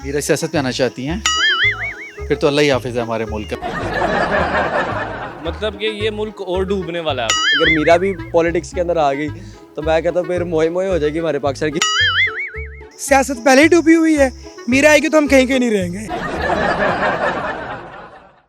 मीरा सियासत में आना चाहती हैं, फिर तो अल्लाह ही हाफिज़ है हमारे मुल्क का। मतलब कि ये मुल्क और डूबने वाला है। अगर मीरा भी पॉलिटिक्स के अंदर आ गई तो मैं कहता हूँ फिर मोए मोए हो जाएगी हमारे पाकिस्तान की। सियासत पहले ही डूबी हुई है, मीरा आएगी तो हम कहीं कहीं नहीं रहेंगे।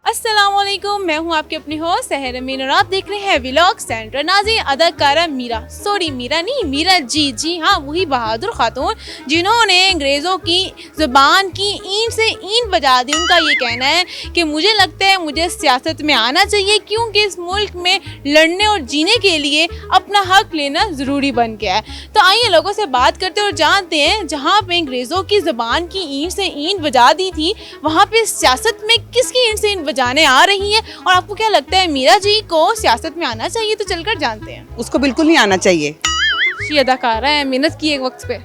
अस्सलामुअलैकुम, मैं हूं आपके अपनी होस्ट सहर अमीन और आप देख रहे हैं व्लॉग सेंटर। नाज़रीन, अदाकारा मीरा, सॉरी मीरा नहीं, मीरा जी हाँ, वही बहादुर खातून जिन्होंने अंग्रेज़ों की ज़ुबान की ईंट से ईंट बजा दी। उनका ये कहना है कि मुझे लगता है मुझे सियासत में आना चाहिए क्योंकि इस मुल्क में लड़ने और जीने के लिए अपना हक लेना ज़रूरी बन गया है। तो आइए लोगों से बात करते और जानते हैं, जहाँ पे अंग्रेज़ों की ज़ुबान की ईंट से ईंट बजा दी थी, वहाँ पे सियासत में किसकी ईंट से ईंट जाने आ रही है और आपको क्या लगता है मीरा जी को सियासत में आना चाहिए? तो चलकर जानते हैं। उसको बिल्कुल नहीं आना चाहिए। अच्छी अदाकारा है, मेहनत की एक वक्त पे।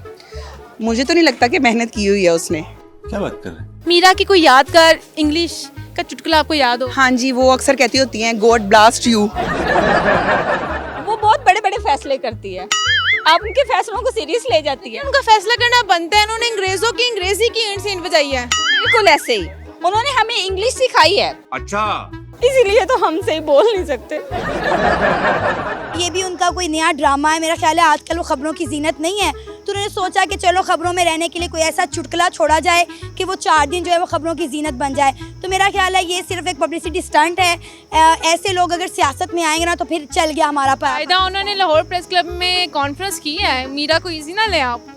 मुझे तो नहीं लगता कि मेहनत की हुई है उसने। क्या बात कर रहे हैं? मीरा की कोई यादगार इंग्लिश का चुटकुला आपको याद हो? हाँ जी, वो अक्सर कहती होती हैं गॉड ब्लास्ट यू। वो बहुत बड़े बड़े फैसले करती है, आप उनके फैसलों को सीरियस ले जाती है। उनका फैसला करना बनता है, उन्होंने अंग्रेजों की अंग्रेजी की ईंट से ईंट बजाई है। बिल्कुल ऐसे ही उन्होंने हमें इंग्लिश सिखाई है। अच्छा, इसीलिए तो हम सही बोल नहीं सकते। ये भी उनका कोई नया ड्रामा है। मेरा ख्याल है आजकल वो खबरों की जीनत नहीं है, तो उन्होंने सोचा कि चलो खबरों में रहने के लिए कोई ऐसा चुटकुला छोड़ा जाए कि वो 4 दिन जो है वो खबरों की जीनत बन जाए। तो मेरा ख्याल है ये सिर्फ एक पब्लिसिटी स्टंट है। ऐसे लोग अगर सियासत में आएंगे ना तो फिर चल गया हमारा फायदा। उन्होंने लाहौर प्रेस क्लब में कॉन्फ्रेंस की है, मीरा को इजी ना ले आप।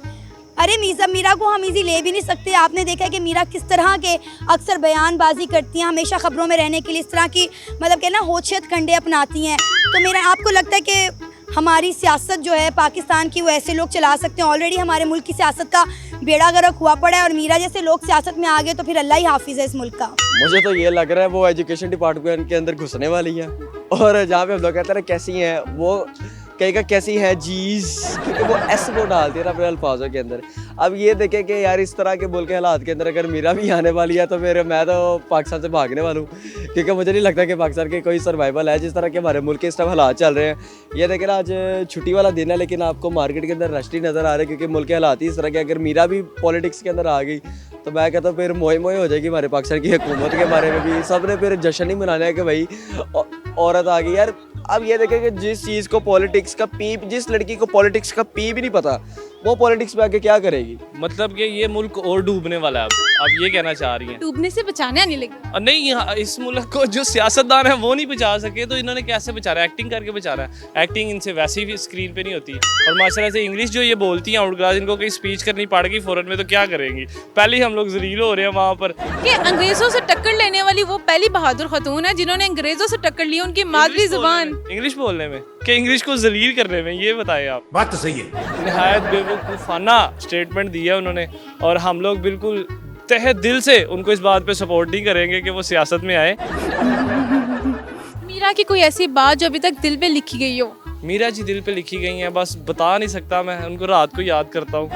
अरे मीरा को हम इजी ले भी नहीं सकते। आपने देखा है कि मीरा किस तरह के अक्सर बयानबाजी करती हैं, हमेशा खबरों में रहने के लिए इस तरह की मतलब कि ना होशियत खंडे अपनाती हैं। तो मेरा आपको लगता है कि हमारी सियासत जो है पाकिस्तान की वो ऐसे लोग चला सकते हैं? ऑलरेडी हमारे मुल्क की सियासत का बेड़ा गर्क हुआ पड़ा है और मीरा जैसे लोग सियासत में आ गए तो फिर अल्लाह ही हाफिज़ है इस मुल्क का। मुझे तो ये लग रहा है वो एजुकेशन डिपार्टमेंट के अंदर घुसने वाली है और जहाँ पे हम लोग कहते हैं कैसी हैं वो कहेगा कैसी है जीज, क्योंकि वो एस वो डालती है ना अपने अल्फाजों के अंदर। अब ये देखें कि यार इस तरह के मुल्क के हालात के अंदर अगर मीरा भी आने वाली है तो फिर मैं तो पाकिस्तान से भागने वाला हूँ, क्योंकि मुझे नहीं लगता कि पाकिस्तान के कोई सर्वाइवल है जिस तरह के हमारे मुल्क के इस टाइम हालात चल रहे हैं। ये देखें ना, आज छुट्टी वाला दिन है लेकिन आपको मार्केट के अंदर रश नज़र आ रहे हैं, क्योंकि मुल्क के हालात ही इस तरह के। अगर मीरा भी पॉलिटिक्स के अंदर आ गई तो मैं कहता हूँ फिर मोए मोए हो जाएगी हमारे पाकिस्तान की हुकूमत के बारे में भी। सब ने फिर जश्न ही मनाना है कि भाई औरत आ गई यार। अब ये देखें कि जिस चीज़ को पॉलिटिक्स का पी, जिस लड़की को पॉलिटिक्स का पी भी नहीं पता वो पॉलिटिक्स में आके क्या करेगी? मतलब कि ये मुल्क और डूबने वाला है। अब ये कहना चाह रही हैं। डूबने से बचाना नहीं लगी। नहीं, यहाँ इस मुल्क को जो सियासतदान है वो नहीं बचा सके तो इन्होंने कैसे बचा रहा है? एक्टिंग करके बचा रहा है। एक्टिंग इनसे वैसे भी स्क्रीन पे नहीं होती और माशाल्लाह से इंग्लिश जो ये बोलती हैं आउटक्लास, इनको कहीं स्पीच करनी पड़ गई फ़ौरन में तो क्या करेंगी? पहले ही हम लोग जलील हो रहे हैं वहाँ पर। कि अंग्रेजों से टक्कर लेने वाली वो पहली बहादुर खातून है जिन्होंने अंग्रेजों से टक्कर ली उनकी मादरी जुबान। इंग्लिश बोलने में कि इंग्लिश को जलील करने में, ये बताएं आप। बात तो सही है। निहायत बेवकूफ़ाना स्टेटमेंट दिया उन्होंने और हम लोग बिल्कुल तहे दिल से उनको इस बात पे सपोर्ट नहीं करेंगे कि वो सियासत में आए। मीरा की कोई ऐसी बात जो अभी तक दिल पे लिखी गई हो? मीरा जी दिल पे लिखी गई हैं, बस बता नहीं सकता मैं, उनको रात को याद करता हूँ।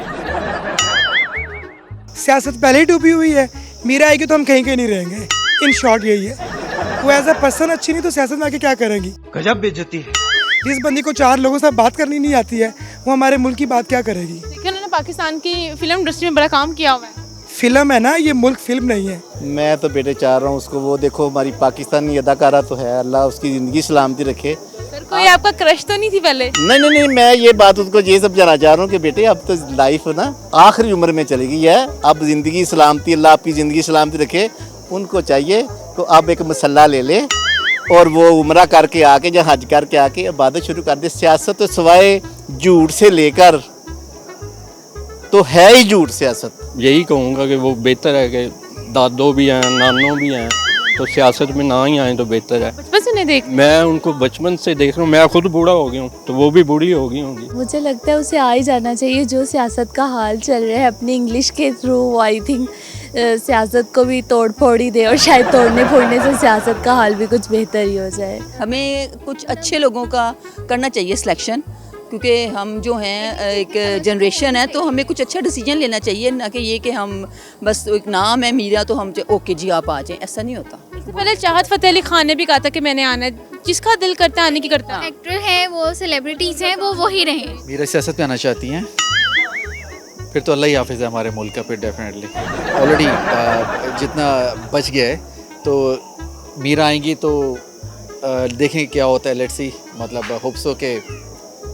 सियासत पहले ही डूबी हुई है, मीरा आएगी तो हम कहीं कहीं नहीं रहेंगे। इन शॉर्ट यही है। वो एज अ पर्सन अच्छी नहीं तो सियासत में आके क्या करेंगी? गजब बेइज्जती है। जिस बंदी को 4 लोगों से बात करनी नहीं आती है वो हमारे मुल्क की बात क्या करेगी? देखिए, उन्होंने पाकिस्तान की फिल्म इंडस्ट्री में बड़ा काम किया हुआ है। फिल्म है ना, ये मुल्क फिल्म नहीं है। मैं तो बेटे चाह रहा हूँ उसको, वो देखो हमारी पाकिस्तानी अदाकारा तो है, अल्लाह उसकी ज़िंदगी सलामती रखे। सर, कोई आपका क्रश तो नहीं थी पहले? नहीं, मैं ये बात उसको ये समझाना चाह रहा हूँ कि बेटे अब तो लाइफ ना आखिरी उम्र में चलेगी है, अब ज़िंदगी सलामती, अल्लाह आपकी ज़िंदगी सलामती रखे। उनको चाहिए तो अब एक मसल्ला ले ले और वो उम्रा करके आके या हज करके आके इबादत शुरू कर दे। सियासत तो सिवाय झूठ से लेकर तो है ही झूठ सियासत। यही कहूँगा कि वो बेहतर है कि दादो भी हैं नानों भी हैं तो सियासत में ना ही आए तो बेहतर है। बचपन से नहीं देख, मैं उनको बचपन से देख रहा हूँ, मैं खुद बूढ़ा हो गया हूँ तो वो भी बूढ़ी हो गई होंगी। मुझे लगता है उसे आ ही जाना चाहिए। जो सियासत का हाल चल रहा है अपनी इंग्लिश के थ्रू, वो आई थिंक सियासत को भी तोड़ फोड़ ही दे और शायद तोड़ने फोड़ने से सियासत का हाल भी कुछ बेहतर ही हो जाए। हमें कुछ अच्छे लोगों का करना चाहिए सिलेक्शन, क्योंकि हम जो हैं एक जनरेशन है तो हमें कुछ अच्छा डिसीजन लेना चाहिए, ना कि ये कि हम बस एक नाम है मीरा तो हम ओके जी आप आ जाएं, ऐसा नहीं होता। इससे पहले चाहत फ़तेह अली खान ने भी कहा था कि मैंने आना है, जिसका दिल करता है आने की करता है। एक्टर है वो, सेलिब्रिटीज़ हैं वो, वही रहे। मीरा सियासत में आना चाहती हैं, फिर तो अल्लाह ही हाफिज़ है हमारे मुल्क का फिर डेफिनेटली। ऑलरेडी जितना बच गया है, तो मीरा आएंगी तो देखेंगे क्या होता है, लेट्स सी। मतलब होप्स हो के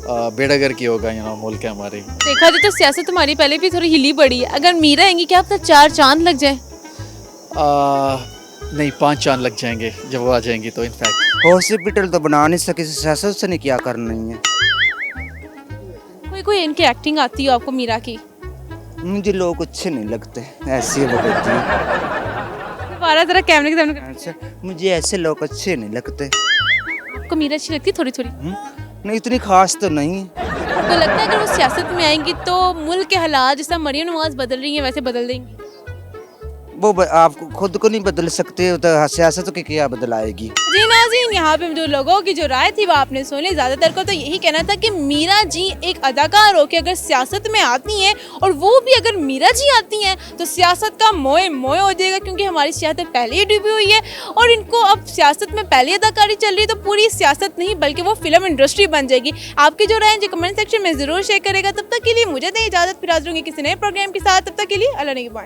बेड़ागर की होगा मुल्क है हमारे। देखा जाए तो सियासत हमारी पहले भी थोड़ी हिली पड़ी है, अगर मीरा आएंगी क्या पता 4 चांद लग जाए। नहीं, 5 चांद लग जाएंगे जब वो आ जाएंगी तो। इनफैक्ट हॉस्पिटल तो बना नहीं सके, सियासत से नहीं क्या करना है। कोई इनकी एक्टिंग आती हो आपको मीरा की? मुझे लोग अच्छे नहीं लगते, ऐसे वो कहती है। दोबारा जरा कैमरे के सामने। अच्छा, मुझे ऐसे लोग अच्छे नहीं लगते। आपको मीरा अच्छी लगती है थोड़ी थोड़ी? नहीं, इतनी खास तो नहीं। तो लगता है अगर वो सियासत में आएंगी तो मुल्क के हालात जैसा मरियम नवाज बदल रही हैं वैसे बदल देंगी? वो आप खुद को नहीं बदल सकते तो सियासत की क्या बदल आएगी। जी नाज़रीन, यहाँ पे जो लोगों की जो राय थी वो आपने सुनी। ज़्यादातर को तो यही कहना था कि मीरा जी एक अदाकार हो के अगर सियासत में आती हैं, और वो भी अगर मीरा जी आती हैं तो सियासत का मोए मोए हो जाएगा, क्योंकि हमारी सियासत पहले ही डूबी हुई है और इनको अब सियासत में पहले अदाकारी चल रही है, तो पूरी सियासत नहीं बल्कि वो फिल्म इंडस्ट्री बन जाएगी। आपकी जो राय है कमेंट सेक्शन में ज़रूर शेयर करेगा। तब तक के लिए मुझे दें इजाज़त, फिर हाज़िर होंगे किसी नए प्रोग्राम के साथ। तब तक के लिए अल्लाह निगहबान।